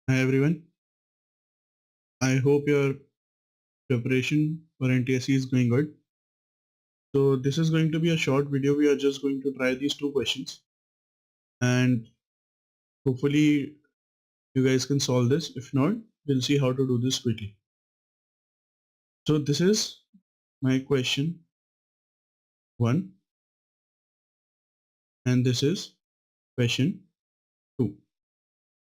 Hi everyone. I hope your preparation for NTSE is going good. So this is going to be a short video. We are just going to try these two questions and hopefully you guys can solve this. If not, we'll see how to do this quickly. So this is my question 1 and this is question 2.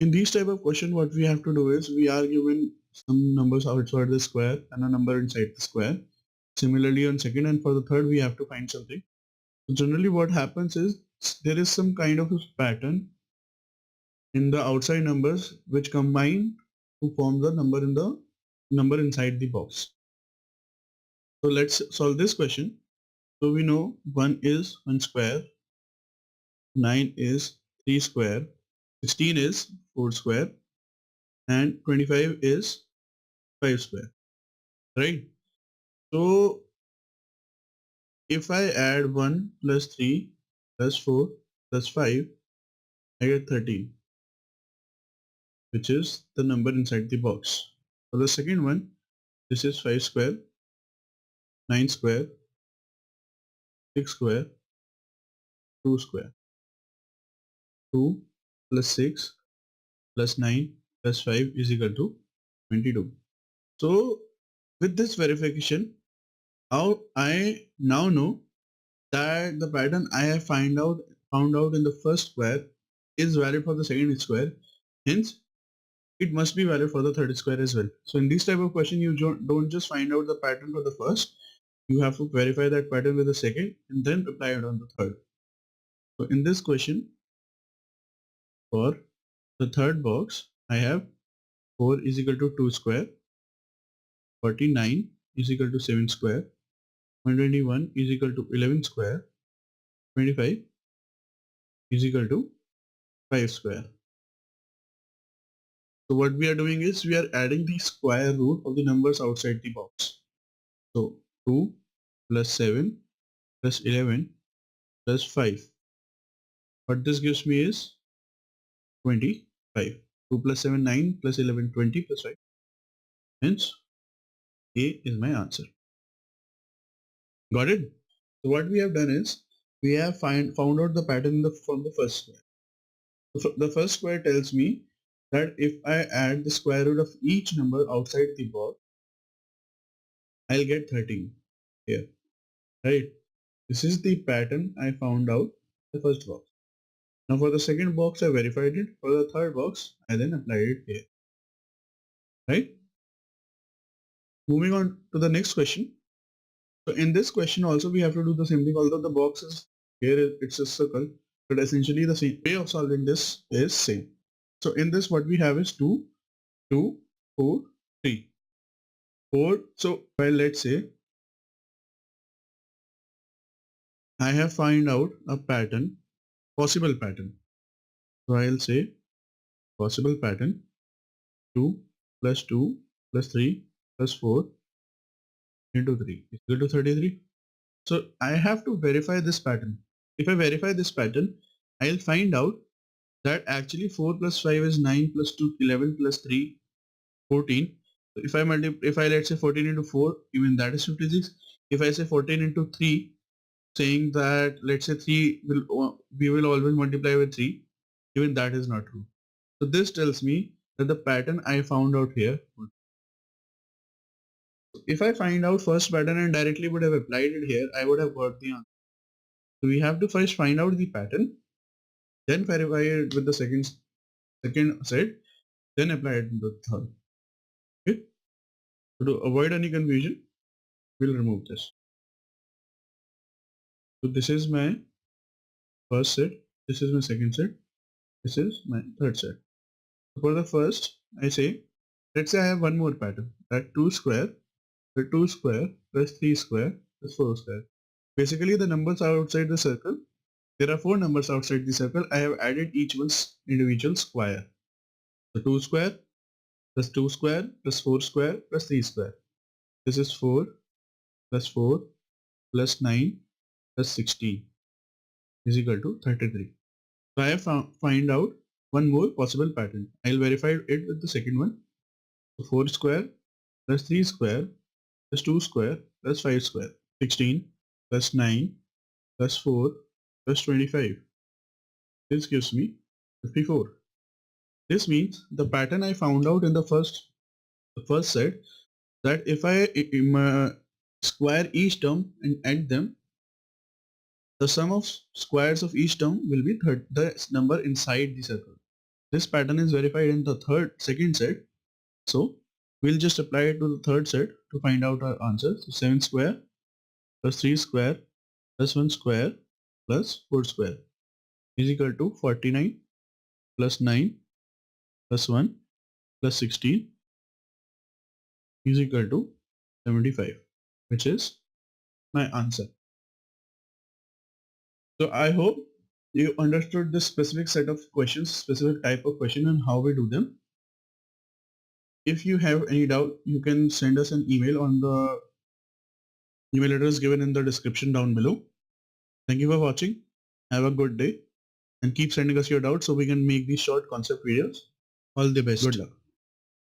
In these type of question, what we have to do is we are given some numbers outside the square and a number inside the square. Similarly on second and for the third, we have to find something. So generally what happens is there is some kind of a pattern in the outside numbers which combine to form the number inside the box. So let's solve this question. So we know 1 is 1 square, 9 is 3 square, 16 is 4 square and 25 is 5 square, right? So if I add 1 plus 3 plus 4 plus 5, I get 13, which is the number inside the box. For the second one, this is 5 square, 9 square, 6 square, 2 square. 2 plus 6 plus 9 plus 5 is equal to 22. So with this verification, how I now know that the pattern I have found out in the first square is valid for the second square. Hence, it must be valid for the third square as well. So in this type of question, you don't just find out the pattern for the first, you have to verify that pattern with the second and then apply it on the third. So in this question, for the third box, I have 4 is equal to 2 square, 49 is equal to 7 square, 121 is equal to 11 square, 25 is equal to 5 square. So what we are doing is we are adding the square root of the numbers outside the box. So 2 plus 7 plus 11 plus 5. What this gives me is 25. 2 plus 7 9 plus 11 20 plus 5. Hence A is my answer. Got it? So what we have done is we have found out the pattern from the first square. The first square tells me that if I add the square root of each number outside the box, I'll get 13 here, right? This is the pattern I found out the first box. Now for the second box, I verified it. For the third box, I then applied it here, right? Moving on to the next question. So in this question also we have to do the same thing, although the box is here, it's a circle, but essentially the same way of solving this is same. So in this what we have is 2, 2, 4, 3. 4. So well, let's say I have find out a pattern, possible pattern. So I'll say possible pattern 2 plus 2 plus 3 plus 4 into 3 is equal to 33. So I have to verify this pattern. If I verify this pattern, I'll find out that actually 4 plus 5 is 9 plus 2 11 plus 3 14. So if I let's say 14 into 4, even that is 56. If I say 14 into 3, saying that let's say 3 will we will always multiply with 3, even that is not true. So this tells me that the pattern I found out here, if I find out first pattern and directly would have applied it here, I would have got the answer. So we have to first find out the pattern, then verify it with the second set, then apply it in the third. Okay. So to avoid any confusion, we'll remove this. So this is my first set, this is my second set, this is my third set. So for the first, I say, let's say I have one more pattern, that 2 square, the 2 square plus 3 square plus 4 square. Basically the numbers are outside the circle. There are 4 numbers outside the circle. I have added each one's individual square. So 2 square plus 2 square plus 4 square plus 3 square. This is 4 plus 4 plus 9 plus 16 is equal to 33. So I have find out one more possible pattern. I'll verify it with the second one. So 4 square plus 3 square plus 2 square plus 5 square. 16 plus 9 plus 4 plus 25. This gives me 54. This means the pattern I found out in the first set, that if I square each term and add them, the sum of squares of each term will be the number inside the circle. This pattern is verified in the second set. So we'll just apply it to the third set to find out our answer. So 7 square plus 3 square plus 1 square plus 4 square is equal to 49 plus 9 plus 1 plus 16 is equal to 75, which is my answer. So I hope you understood this specific set of questions, specific type of question, and how we do them. If you have any doubt, you can send us an email on the email address given in the description down below. Thank you for watching. Have a good day and keep sending us your doubts so we can make these short concept videos. All the best. Good luck.